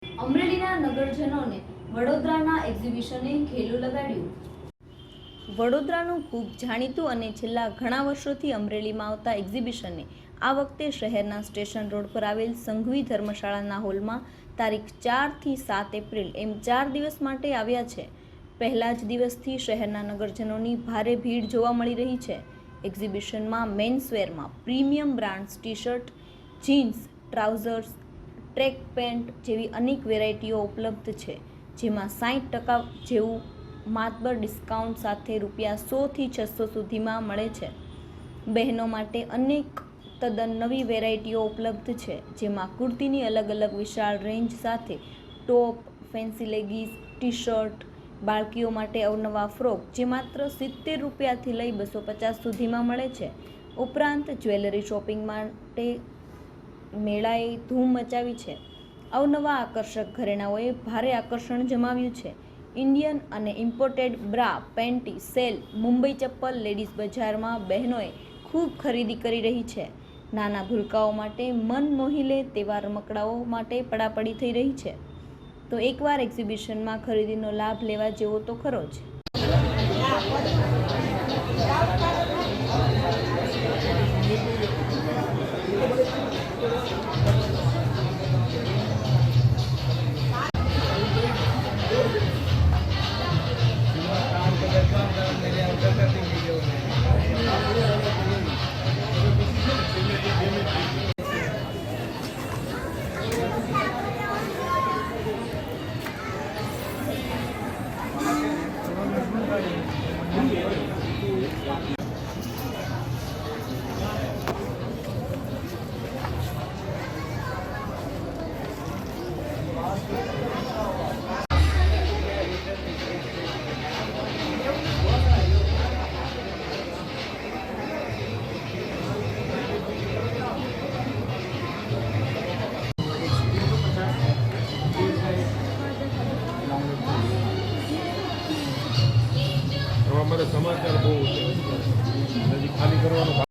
અમરેલીના નગરજનોને વડોદરાના એક્ઝિબિશને ઘેલું લગાડ્યું। વડોદરાનું ખૂબ જાણીતું અને છેલ્લા ઘણા વર્ષોથી અમરેલીમાં આવતા એક્ઝિબિશને આ વખતે શહેરના સ્ટેશન રોડ પર આવેલ સંઘવી ધર્મશાળાના હોલમાં તારીખ 4 થી 7 એપ્રિલ એમ 4 દિવસ માટે આવ્યા છે। પહેલા જ દિવસથી શહેરના નગરજનોની ભારે ભીડ જોવા મળી રહી છે। એક્ઝિબિશનમાં મેન્સવેરમાં premium brands T shirt, jeans, trousers, track pant જેવી અનેક વેરાયટીઓ ઉપલબ્ધ છે, જેમાં 60% જેવું માતબર ડિસ્કાઉન્ટ સાથે ₹100 થી 600 સુધીમાં મળે છે। બહેનો માટે અનેક તદ્દન નવી વેરાયટીઓ ઉપલબ્ધ છે, જેમાં કુર્તીની અલગ અલગ વિશાળ રેન્જ સાથે ટોપ, ફેન્સી લેગીસ, ટી શર્ટ, બાળકીઓ માટે અવનવા ફ્રોક જે માત્ર ₹70 થી લઈ ₹250 સુધીમાં મળે છે। ઉપરાંત જ્વેલરી શોપિંગ માટે મેળાએ ધૂમ મચાવી છે। અવનવા આકર્ષક ઘરેણાઓએ ભારે આકર્ષણ જમાવ્યું છે। ઇન્ડિયન અને imported bra, panty, cell, Mumbai ચપ્પલ લેડીઝ બજારમાં બહેનોએ ખૂબ ખરીદી કરી રહી છે। નાના ભૂલકાઓ માટે મન મોહી લે તેવા રમકડાઓ માટે પડાપડી થઈ રહી છે। તો એકવાર એક્ઝિબિશનમાં ખરીદીનો લાભ લેવા જેવો તો ખરો જ। અમારે સમાચાર બહુ છે, ખાલી કરવાનો